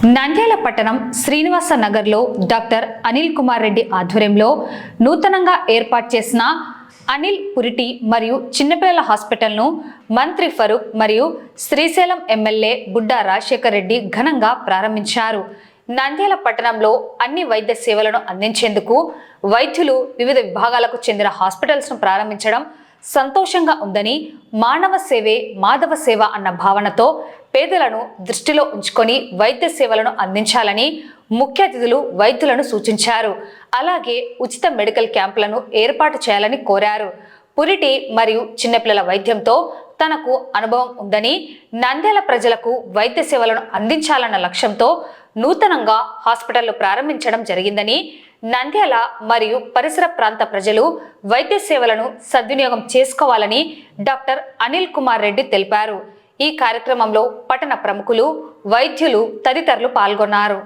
నంద్యాల పట్టణం శ్రీనివాస నగర్లో డాక్టర్ అనిల్ కుమార్ రెడ్డి ఆధ్వర్యంలో నూతనంగా ఏర్పాటు చేసిన అనిల్ పురిటి మరియు చిన్నపిల్లల హాస్పిటల్ను మంత్రి ఫరూక్ మరియు శ్రీశైలం ఎమ్మెల్యే బుడ్డా రాజశేఖర్ రెడ్డి ఘనంగా ప్రారంభించారు. నంద్యాల పట్టణంలో అన్ని వైద్య సేవలను అందించేందుకు వైద్యులు వివిధ విభాగాలకు చెందిన హాస్పిటల్స్ను ప్రారంభించడం సంతోషంగా ఉందని, మానవ సేవే మాధవ సేవ అన్న భావనతో పేదలను దృష్టిలో ఉంచుకొని వైద్య సేవలను అందించాలని ముఖ్య అతిథులు వైద్యులను సూచించారు. అలాగే ఉచిత మెడికల్ క్యాంపులను ఏర్పాటు చేయాలని కోరారు. పురిటి మరియు చిన్నపిల్లల వైద్యంతో తనకు అనుభవం ఉందని, నంద్యాల ప్రజలకు వైద్య సేవలను అందించాలన్న లక్ష్యంతో నూతనంగా హాస్పిటల్ను ప్రారంభించడం జరిగిందని, నంద్యాల మరియు పరిసర ప్రాంత ప్రజలు వైద్య సేవలను సద్వినియోగం చేసుకోవాలని డాక్టర్ అనిల్ కుమార్ రెడ్డి తెలిపారు. ఈ కార్యక్రమంలో పట్టణ ప్రముఖులు, వైద్యులు తదితరులు పాల్గొన్నారు.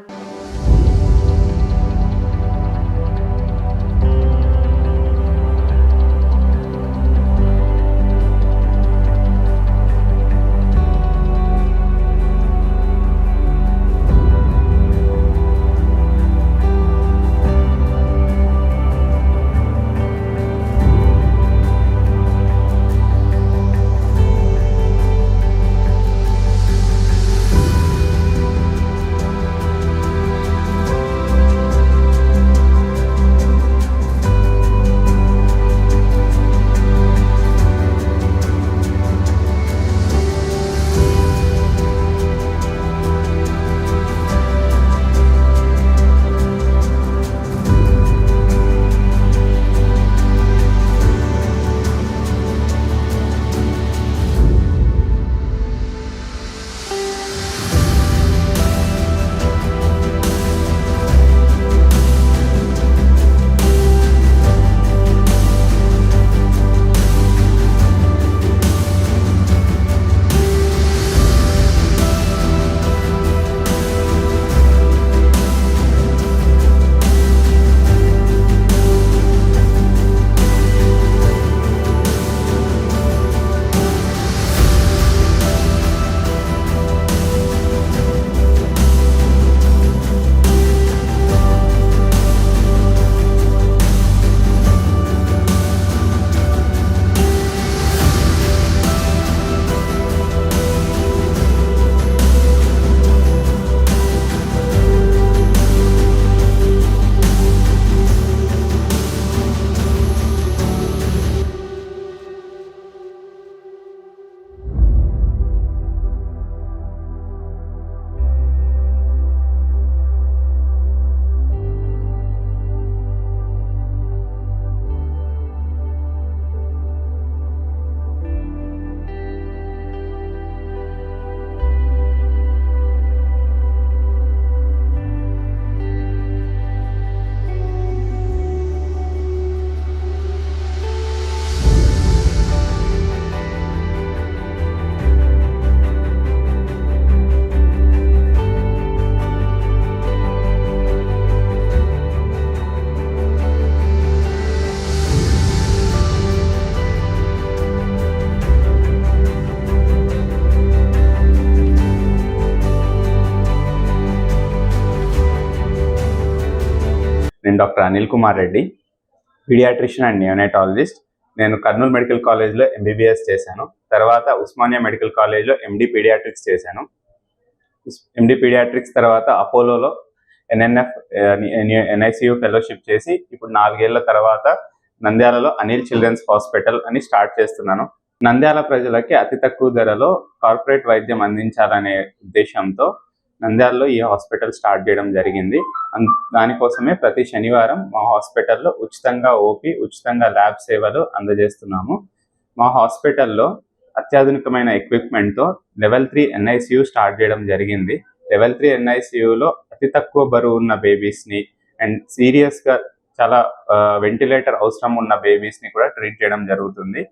నేను doctor Anil Kumar Reddy, paediatrician and neonatologist. నేను కర్నూలు మెడికల్ కాలేజ్లో ఎంబీబీఎస్ చేశాను. తర్వాత ఉస్మానియా మెడికల్ కాలేజ్లో ఎండి పీడియాట్రిక్స్ చేశాను. ఎండి పీడియాట్రిక్స్ తర్వాత అపోలోలో ఎన్ఐసియు ఫెలోషిప్ చేసి ఇప్పుడు 4 ఏళ్ల తర్వాత నంద్యాలలో అనిల్ చిల్డ్రన్స్ హాస్పిటల్ అని స్టార్ట్ చేస్తున్నాను. నంద్యాల ప్రజలకి అతి తక్కువ ధరలో కార్పొరేట్ వైద్యం అందించాలనే ఉద్దేశంతో నంద్యాలలో ఈ హాస్పిటల్ స్టార్ట్ చేయడం జరిగింది. దానికోసమే ప్రతి శనివారం మా హాస్పిటల్లో ఉచితంగా ఓపీ, ఉచితంగా ల్యాబ్ సేవలు అందజేస్తున్నాము. మా హాస్పిటల్లో అత్యాధునికమైన ఎక్విప్మెంట్తో లెవెల్ 3 ఎన్ఐసియు స్టార్ట్ చేయడం జరిగింది. లెవెల్ 3 ఎన్ఐసియులో అతి తక్కువ బరువు ఉన్న బేబీస్ని అండ్ సీరియస్గా చాలా వెంటిలేటర్ అవసరం ఉన్న బేబీస్ని కూడా ట్రీట్ చేయడం జరుగుతుంది.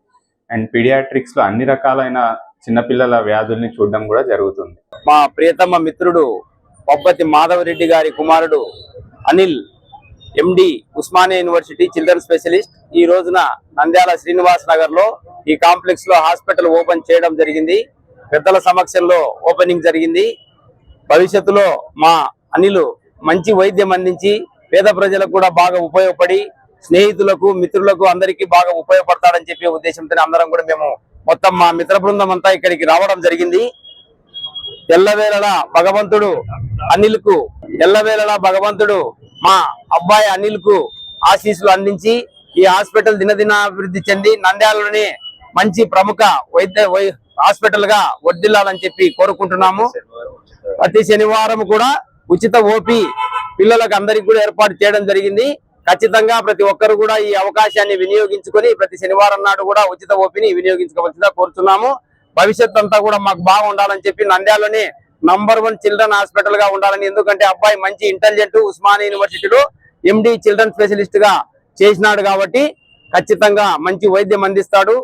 అండ్ పీడియాట్రిక్స్లో అన్ని రకాలైన చిన్నపిల్లల వ్యాధుల్ని చూడడం కూడా జరుగుతుంది. మా ప్రియతమ మిత్రుడు పబ్బతి మాధవరెడ్డి గారి కుమారుడు అనిల్ ఎండి ఉస్మానియా యూనివర్సిటీ చిల్డ్రన్ స్పెషలిస్ట్ ఈ రోజున నంద్యాల శ్రీనివాస్ నగర్ లో ఈ కాంప్లెక్స్ లో హాస్పిటల్ ఓపెన్ చేయడం జరిగింది. పెద్దల సమక్షంలో ఓపెనింగ్ జరిగింది. భవిష్యత్తులో మా అనిల్ మంచి వైద్యం అందించి పేద ప్రజలకు కూడా బాగా ఉపయోగపడి స్నేహితులకు మిత్రులకు అందరికీ బాగా ఉపయోగపడతాడని చెప్పే ఉద్దేశంతో అందరం కూడా మేము మొత్తం మా మిత్ర బృందం అంతా ఇక్కడికి రావడం జరిగింది. ఎల్లవేళలా భగవంతుడు మా అబ్బాయి అనిల్ కు ఆశీస్సులు అందించి ఈ హాస్పిటల్ దినదినాభివృద్ధి చెంది నంద్యాలలోనే మంచి ప్రముఖ హాస్పిటల్ గా వర్ధిల్లాలని చెప్పి కోరుకుంటున్నాము. ప్రతి శనివారం కూడా ఉచిత ఓపీ పిల్లలకు అందరికి కూడా ఏర్పాటు చేయడం జరిగింది. ఖచ్చితంగా ప్రతి ఒక్కరు కూడా ఈ అవకాశాన్ని వినియోగించుకొని ప్రతి శనివారం నాడు కూడా ఉచిత ఓపీని వినియోగించుకోవాల్సిందిగా కోరుతున్నాము. భవిష్యత్ అంతా కూడా మాకు బాగుండాలని చెప్పి నంద్యాలలోనే నంబర్ 1 చిల్డ్రన్ హాస్పిటల్ గా ఉండాలని, ఎందుకంటే అబ్బాయి మంచి ఇంటెలిజెంట్ ఉస్మానియా యూనివర్సిటీలో MD చిల్డ్రన్ స్పెషలిస్ట్ గా చేసినాడు కాబట్టి ఖచ్చితంగా మంచి వైద్యం అందిస్తాడు.